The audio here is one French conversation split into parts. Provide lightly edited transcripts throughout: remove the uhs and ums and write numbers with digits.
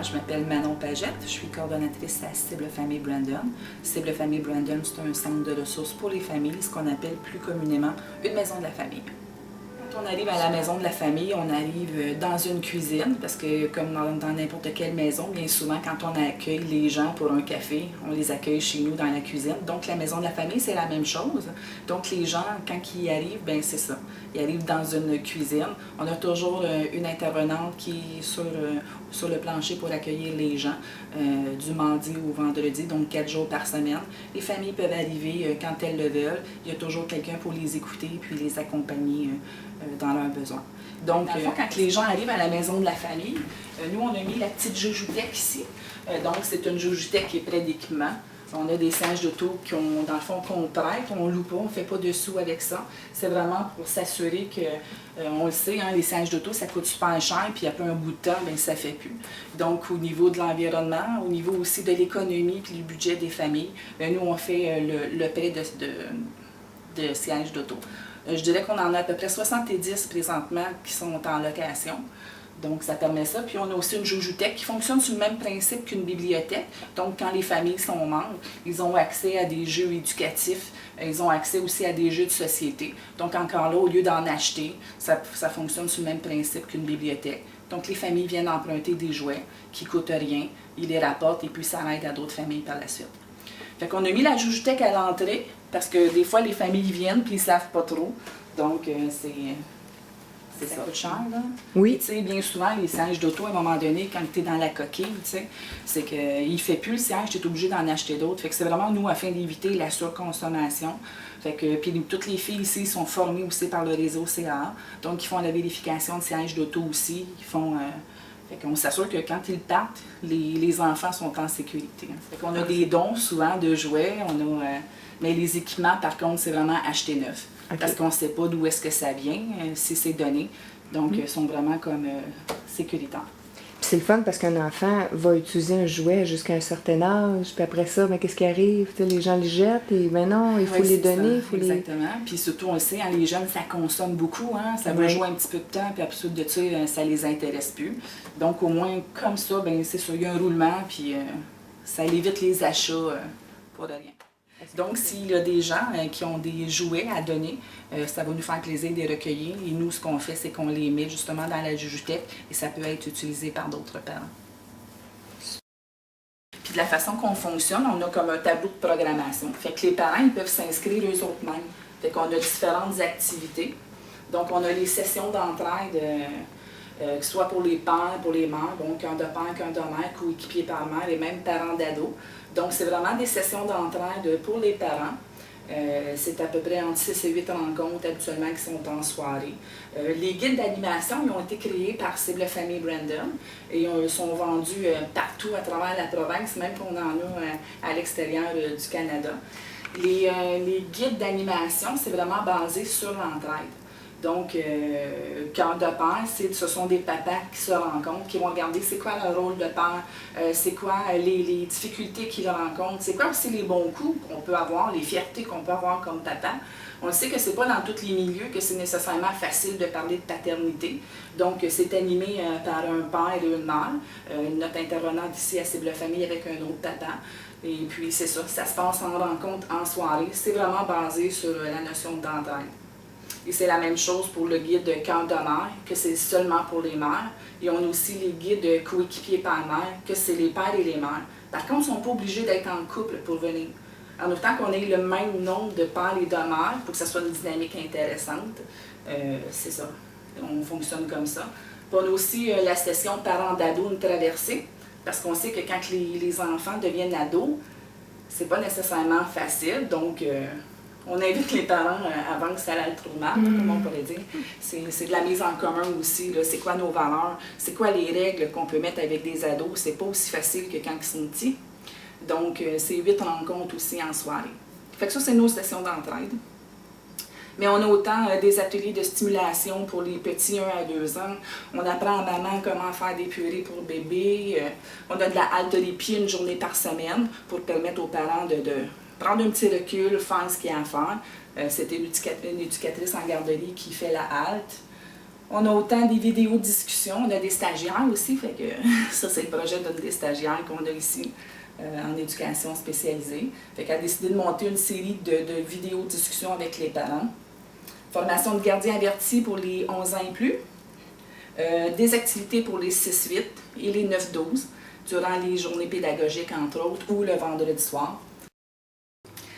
je m'appelle Manon Pagette, je suis coordonnatrice à Cible Famille Brandon. Cible Famille Brandon, c'est un centre de ressources pour les familles, ce qu'on appelle plus communément une maison de la famille. Quand on arrive à la maison de la famille, on arrive dans une cuisine, parce que comme dans n'importe quelle maison, bien souvent quand on accueille les gens pour un café, on les accueille chez nous dans la cuisine. Donc la maison de la famille, c'est la même chose. Donc les gens, quand ils arrivent, bien c'est ça. Ils arrivent dans une cuisine. On a toujours une intervenante qui est sur le plancher pour accueillir les gens du mardi au vendredi, donc 4 jours par semaine. Les familles peuvent arriver quand elles le veulent. Il y a toujours quelqu'un pour les écouter puis les accompagner dans leurs besoins. Donc, quand les gens arrivent à la maison de la famille, nous, on a mis la petite joujouthèque ici. Donc, c'est une joujouthèque qui est près d'équipement. On a des sièges d'auto dans le fond, qu'on prête, on ne loue pas, on ne fait pas de sous avec ça. C'est vraiment pour s'assurer que, on le sait, hein, les sièges d'auto, ça coûte super cher, puis après un bout de temps, bien, ça ne fait plus. Donc, au niveau de l'environnement, au niveau aussi de l'économie puis du budget des familles, bien, nous, on fait le prêt de sièges d'auto. Je dirais qu'on en a à peu près 70 présentement qui sont en location. Donc, ça permet ça. Puis, on a aussi une joujouthèque qui fonctionne sur le même principe qu'une bibliothèque. Donc, quand les familles sont membres, ils ont accès à des jeux éducatifs. Ils ont accès aussi à des jeux de société. Donc, encore là, au lieu d'en acheter, ça fonctionne sur le même principe qu'une bibliothèque. Donc, les familles viennent emprunter des jouets qui ne coûtent rien. Ils les rapportent et puis ça aide à d'autres familles par la suite. Fait qu'on a mis la joujouthèque à l'entrée parce que des fois, les familles viennent puis ils ne savent pas trop. Donc, ça coûte cher, là. Oui. Tu sais, bien souvent, les sièges d'auto, à un moment donné, quand tu es dans la coquille, tu sais, c'est qu'il ne fait plus le siège, tu es obligé d'en acheter d'autres. Fait que c'est vraiment, nous, afin d'éviter la surconsommation. Fait que, puis toutes les filles ici sont formées aussi par le réseau CAA. Donc, ils font la vérification de sièges d'auto aussi. Ils font... Fait qu'on s'assure que quand ils partent, les enfants sont en sécurité. Fait qu'on a des dons souvent de jouets, mais les équipements, par contre, c'est vraiment acheter neuf. Okay. Parce qu'on ne sait pas d'où est-ce que ça vient, si c'est donné. Donc, ils sont vraiment comme sécuritaires. Puis c'est le fun parce qu'un enfant va utiliser un jouet jusqu'à un certain âge, puis après ça, ben, qu'est-ce qui arrive? T'sais, les gens les jettent et ben non, il faut les donner. Exactement. Puis surtout, on le sait, hein, les jeunes, ça consomme beaucoup. Hein? Ça va jouer un petit peu de temps, puis après de ça, ça les intéresse plus. Donc, au moins, comme ça, ben, c'est sûr, il y a un roulement, puis ça évite les achats pour rien. Donc, s'il y a des gens qui ont des jouets à donner, ça va nous faire plaisir de les recueillir. Et nous, ce qu'on fait, c'est qu'on les met justement dans la joujouthèque et ça peut être utilisé par d'autres parents. Puis de la façon qu'on fonctionne, on a comme un tableau de programmation. Fait que les parents, ils peuvent s'inscrire eux-mêmes. Fait qu'on a différentes activités. Donc, on a les sessions d'entraide, soit pour les pères, pour les mères, donc un de père, qu'un de mère, coéquipier par mère et même parents d'ados. Donc, c'est vraiment des sessions d'entraide pour les parents. C'est à peu près entre 6 et 8 rencontres habituellement qui sont en soirée. Les guides d'animation ils ont été créés par Cible Famille Brandon et sont vendus partout à travers la province, même qu'on en a à l'extérieur du Canada. Les guides d'animation, c'est vraiment basé sur l'entraide. Donc, cœur de père, ce sont des papas qui se rencontrent, qui vont regarder c'est quoi le rôle de père, c'est quoi les difficultés qu'ils rencontrent, c'est quoi aussi les bons coups qu'on peut avoir, les fiertés qu'on peut avoir comme papa. On sait que c'est pas dans tous les milieux que c'est nécessairement facile de parler de paternité. Donc, c'est animé par un père et une mère, notre intervenante ici à Cible Famille avec un autre papa. Et puis, c'est ça, ça se passe en rencontre en soirée. C'est vraiment basé sur la notion d'entraide. Et c'est la même chose pour le guide de cœur de mère, que c'est seulement pour les mères. Et on a aussi les guides coéquipiers par mère, que c'est les pères et les mères. Par contre, ils ne sont pas obligés d'être en couple pour venir. En autant qu'on ait le même nombre de pères et de mères, pour que ça soit une dynamique intéressante, c'est ça. On fonctionne comme ça. Puis on a aussi la session parents d'ados, une traversée, parce qu'on sait que quand les enfants deviennent ados, c'est pas nécessairement facile. Donc, on invite les parents avant que ça aille trop mal, comme on pourrait dire. C'est de la mise en commun aussi. C'est quoi nos valeurs? C'est quoi les règles qu'on peut mettre avec des ados? C'est pas aussi facile que quand ils sont petits. Donc, c'est 8 rencontres aussi en soirée. Fait que ça, c'est nos sessions d'entraide. Mais on a autant des ateliers de stimulation pour les petits 1 à 2 ans. On apprend à maman comment faire des purées pour bébé. On a de la haltérothérapie une journée par semaine pour permettre aux parents de prendre un petit recul, faire ce qu'il y a à faire. C'était une éducatrice en garderie qui fait la halte. On a autant des vidéos de discussion, on a des stagiaires aussi, fait que ça c'est le projet d'une des stagiaires qu'on a ici en éducation spécialisée. Fait qu'elle a décidé de monter une série de vidéos de discussion avec les parents. Formation de gardien averti pour les 11 ans et plus. Des activités pour les 6-8 et les 9-12 durant les journées pédagogiques entre autres ou le vendredi soir.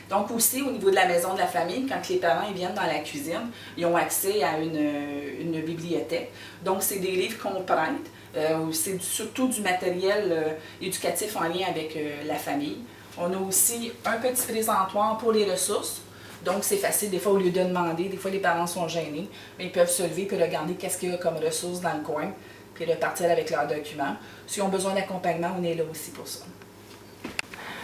Donc aussi, au niveau de la maison de la famille, quand les parents ils viennent dans la cuisine, ils ont accès à une bibliothèque. Donc, c'est des livres qu'on prête. C'est surtout du matériel éducatif en lien avec la famille. On a aussi un petit présentoir pour les ressources. Donc, c'est facile. Des fois, au lieu de demander, des fois, les parents sont gênés. Mais ils peuvent se lever et regarder qu'est-ce qu'il y a comme ressources dans le coin, puis repartir avec leurs documents. S'ils ont besoin d'accompagnement, on est là aussi pour ça.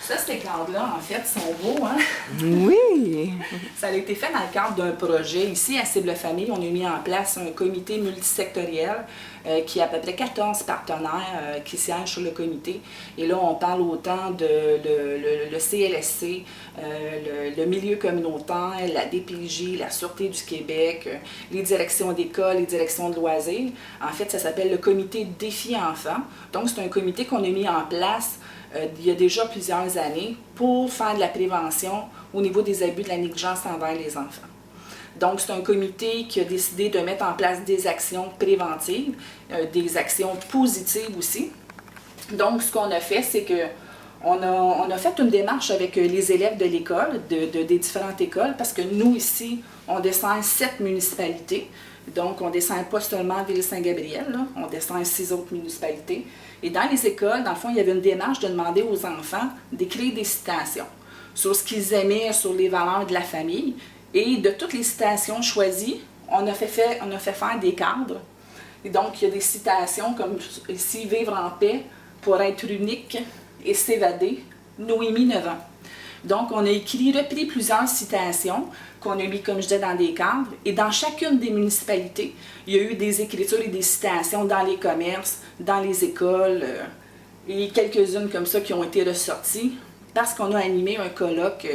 Ça, ces cadres-là, en fait, sont beaux, hein? Oui! Ça a été fait dans le cadre d'un projet. Ici, à Cible Famille, on a mis en place un comité multisectoriel qui a à peu près 14 partenaires qui siègent sur le comité. Et là, on parle autant de le CLSC, le milieu communautaire, la DPJ, la Sûreté du Québec, les directions d'école, les directions de loisirs. En fait, ça s'appelle le comité Défi Enfants. Donc, c'est un comité qu'on a mis en place il y a déjà plusieurs années pour faire de la prévention au niveau des abus de la négligence envers les enfants. Donc, c'est un comité qui a décidé de mettre en place des actions préventives, des actions positives aussi. Donc, ce qu'on a fait, c'est que on a fait une démarche avec les élèves de l'école, des différentes écoles, parce que nous, ici, on dessert 7 municipalités. Donc, on ne dessert pas seulement Ville-Saint-Gabriel, on dessert 6 autres municipalités. Et dans les écoles, dans le fond, il y avait une démarche de demander aux enfants d'écrire des citations sur ce qu'ils aimaient, sur les valeurs de la famille. Et de toutes les citations choisies, on a fait faire des cadres. Et donc, il y a des citations comme ici, « Vivre en paix pour être unique et s'évader, Noémie 9 ans ». Donc, on a repris plusieurs citations qu'on a mis, comme je disais, dans des cadres. Et dans chacune des municipalités, il y a eu des écritures et des citations dans les commerces, dans les écoles, et quelques-unes comme ça qui ont été ressorties parce qu'on a animé un colloque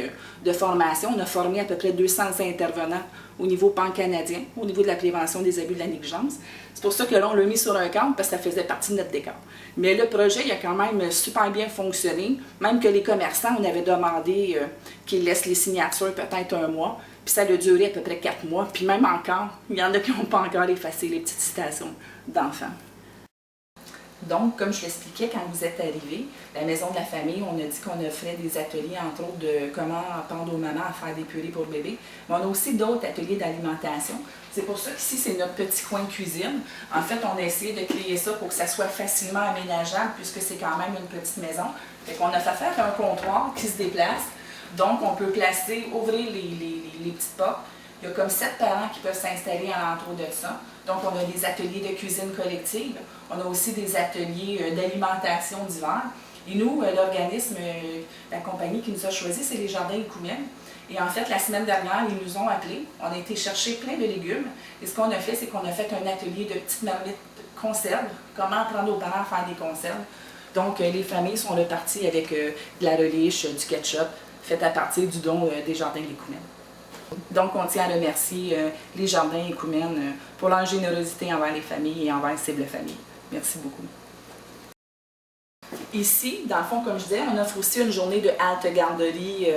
de formation. On a formé à peu près 200 intervenants au niveau pan-canadien, au niveau de la prévention des abus de la négligence. C'est pour ça que là, on l'a mis sur un cadre, parce que ça faisait partie de notre décor. Mais le projet, il a quand même super bien fonctionné, même que les commerçants, on avait demandé qu'ils laissent les signatures peut-être 1 mois, puis ça a duré à peu près 4 mois, puis même encore, il y en a qui n'ont pas encore effacé les petites citations d'enfants. Donc, comme je l'expliquais quand vous êtes arrivés, la maison de la famille, on a dit qu'on offrait des ateliers, entre autres, de comment apprendre aux mamans à faire des purées pour le bébé. Mais on a aussi d'autres ateliers d'alimentation. C'est pour ça qu'ici, c'est notre petit coin de cuisine. En fait, on a essayé de créer ça pour que ça soit facilement aménageable, puisque c'est quand même une petite maison. Fait qu'on a fait faire un comptoir qui se déplace. Donc, on peut placer, ouvrir les petites portes. Il y a comme 7 parents qui peuvent s'installer alentour de ça. Donc, on a des ateliers de cuisine collective. On a aussi des ateliers d'alimentation d'hiver. Et nous, l'organisme, la compagnie qui nous a choisi, c'est les Jardins Écoumènes. Et en fait, la semaine dernière, ils nous ont appelés. On a été chercher plein de légumes. Et ce qu'on a fait, c'est qu'on a fait un atelier de petites marmites conserves. Comment apprendre aux parents à faire des conserves. Donc, les familles sont reparties avec de la relish, du ketchup, fait à partir du don des Jardins Écoumènes. Donc, on tient à remercier les Jardins Écoumènes pour leur générosité envers les familles et envers Cible Famille. Merci beaucoup. Ici, dans le fond, comme je disais, on offre aussi une journée de halte garderie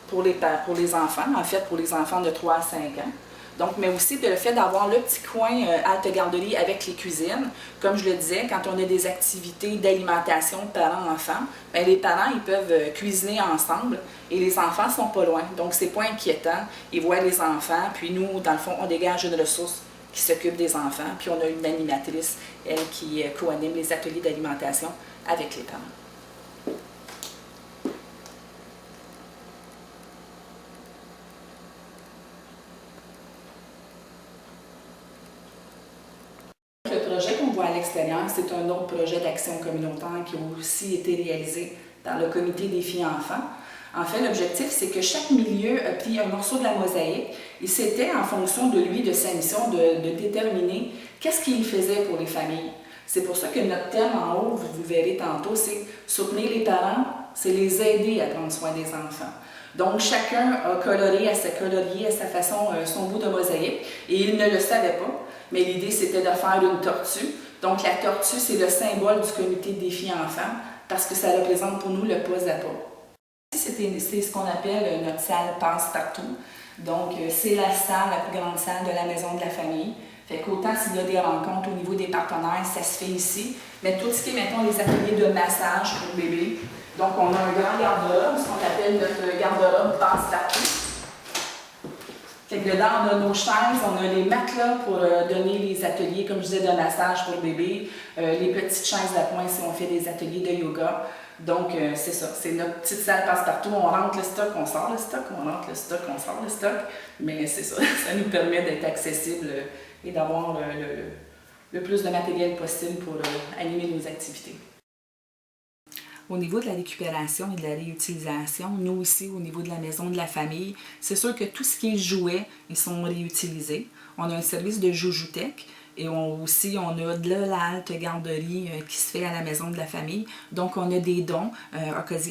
pour les enfants, en fait, pour les enfants de 3 à 5 ans. Donc, mais aussi le fait d'avoir le petit coin halte garderie avec les cuisines. Comme je le disais, quand on a des activités d'alimentation parents-enfants, bien, les parents ils peuvent cuisiner ensemble et les enfants ne sont pas loin. Donc, c'est pas inquiétant. Ils voient les enfants, puis nous, dans le fond, on dégage une ressource qui s'occupe des enfants. Puis on a une animatrice, elle, qui co-anime les ateliers d'alimentation avec les parents. Le projet qu'on voit à l'extérieur, c'est un autre projet d'action communautaire qui a aussi été réalisé dans le comité Défi Enfants. En fait, l'objectif, c'est que chaque milieu a pris un morceau de la mosaïque et c'était en fonction de lui, de sa mission, de déterminer qu'est-ce qu'il faisait pour les familles. C'est pour ça que notre thème en haut, vous verrez tantôt, c'est soutenir les parents, c'est les aider à prendre soin des enfants. Donc, chacun a colorié à sa façon son bout de mosaïque et il ne le savait pas. Mais l'idée, c'était de faire une tortue. Donc, la tortue, c'est le symbole du comité de défi enfants parce que ça représente pour nous le pas à pas. C'est ce qu'on appelle notre salle passe-partout. Donc, c'est la salle, la plus grande salle de la maison de la famille. Fait qu'autant s'il y a des rencontres au niveau des partenaires, ça se fait ici. Mais tout ce qui est, mettons, les ateliers de massage pour bébé. Donc, on a un grand garde-robe, ce qu'on appelle notre garde-robe passe-partout. Fait que dedans, on a nos chaises, on a les matelas pour donner les ateliers, comme je disais, de massage pour bébé, les petites chaises d'appoint si on fait des ateliers de yoga. Donc, c'est ça, c'est notre petite salle passe-partout. On rentre le stock, on sort le stock, on rentre le stock, on sort le stock. Mais c'est ça, ça nous permet d'être accessible et d'avoir le plus de matériel possible pour animer nos activités. Au niveau de la récupération et de la réutilisation, nous aussi, au niveau de la maison de la famille, c'est sûr que tout ce qui est jouets, ils sont réutilisés. On a un service de Joujoutech et on a de la halte garderie qui se fait à la maison de la famille. Donc, on a des dons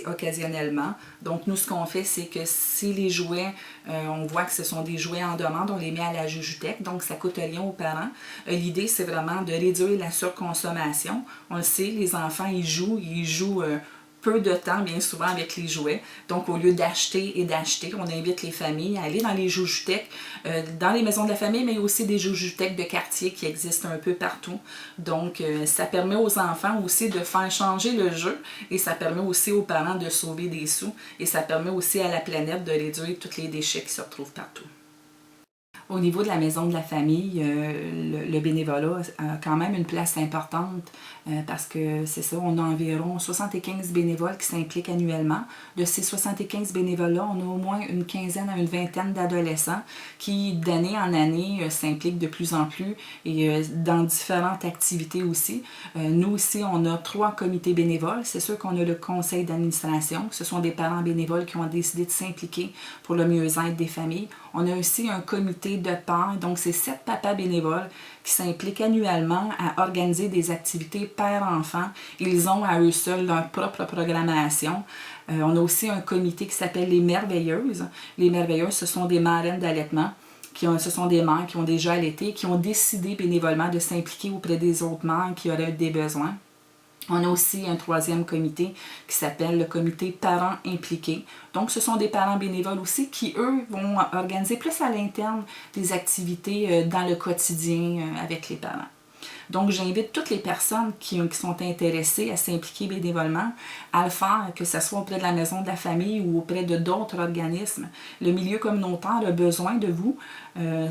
occasionnellement. Donc, nous, ce qu'on fait, c'est que si les jouets, on voit que ce sont des jouets en demande, on les met à la Joujoutech, donc ça ne coûte rien aux parents. L'idée, c'est vraiment de réduire la surconsommation. On le sait, les enfants, ils jouent peu de temps, bien souvent, avec les jouets. Donc, au lieu d'acheter et d'acheter, on invite les familles à aller dans les Joujoutech, dans les maisons de la famille, mais aussi des Joujoutech de quartier qui existent un peu partout. Donc, ça permet aux enfants aussi de faire changer le jeu et ça permet aussi aux parents de sauver des sous et ça permet aussi à la planète de réduire tous les déchets qui se retrouvent partout. Au niveau de la maison de la famille, le bénévolat a quand même une place importante parce que c'est ça, on a environ 75 bénévoles qui s'impliquent annuellement. De ces 75 bénévoles-là, on a au moins une quinzaine à une vingtaine d'adolescents qui, d'année en année, s'impliquent de plus en plus et dans différentes activités aussi. Nous aussi, on a 3 comités bénévoles. C'est sûr qu'on a le conseil d'administration. Ce sont des parents bénévoles qui ont décidé de s'impliquer pour le mieux-être des familles. On a aussi un comité de père, donc c'est 7 papas bénévoles qui s'impliquent annuellement à organiser des activités père-enfant. Ils ont à eux seuls leur propre programmation. On a aussi un comité qui s'appelle les Merveilleuses. Les Merveilleuses, ce sont des marraines d'allaitement. Ce sont des mères qui ont déjà allaité, qui ont décidé bénévolement de s'impliquer auprès des autres mères qui auraient des besoins. On a aussi un 3e comité qui s'appelle le comité parents impliqués. Donc, ce sont des parents bénévoles aussi qui, eux, vont organiser plus à l'interne des activités dans le quotidien avec les parents. Donc, j'invite toutes les personnes qui sont intéressées à s'impliquer bénévolement à le faire, que ce soit auprès de la maison de la famille ou auprès de d'autres organismes. Le milieu communautaire a besoin de vous.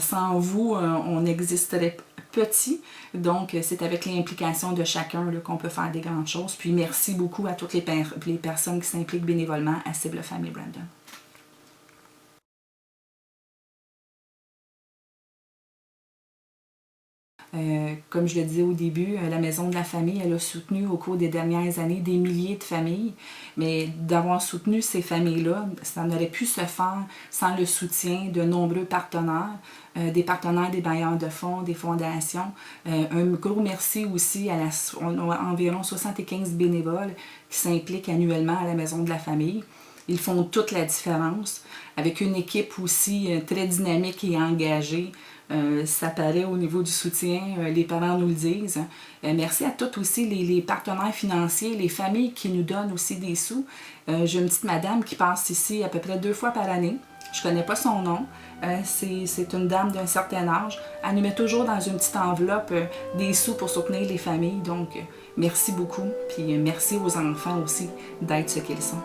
Sans vous, on existerait petit. Donc, c'est avec l'implication de chacun qu'on peut faire des grandes choses. Puis, merci beaucoup à toutes les personnes qui s'impliquent bénévolement à Cible Family Brandon. Comme je le disais au début, la Maison de la Famille, elle a soutenu au cours des dernières années des milliers de familles, mais d'avoir soutenu ces familles-là, ça n'aurait pu se faire sans le soutien de nombreux partenaires, des partenaires des bailleurs de fonds, des fondations. Un gros merci aussi on a environ 75 bénévoles qui s'impliquent annuellement à la Maison de la Famille. Ils font toute la différence, avec une équipe aussi très dynamique et engagée. Ça paraît au niveau du soutien, les parents nous le disent. Merci à tous aussi les partenaires financiers, les familles qui nous donnent aussi des sous. J'ai une petite madame qui passe ici à peu près 2 fois par année. Je ne connais pas son nom. C'est une dame d'un certain âge. Elle nous met toujours dans une petite enveloppe des sous pour soutenir les familles. Donc, merci beaucoup. Puis merci aux enfants aussi d'être ce qu'ils sont.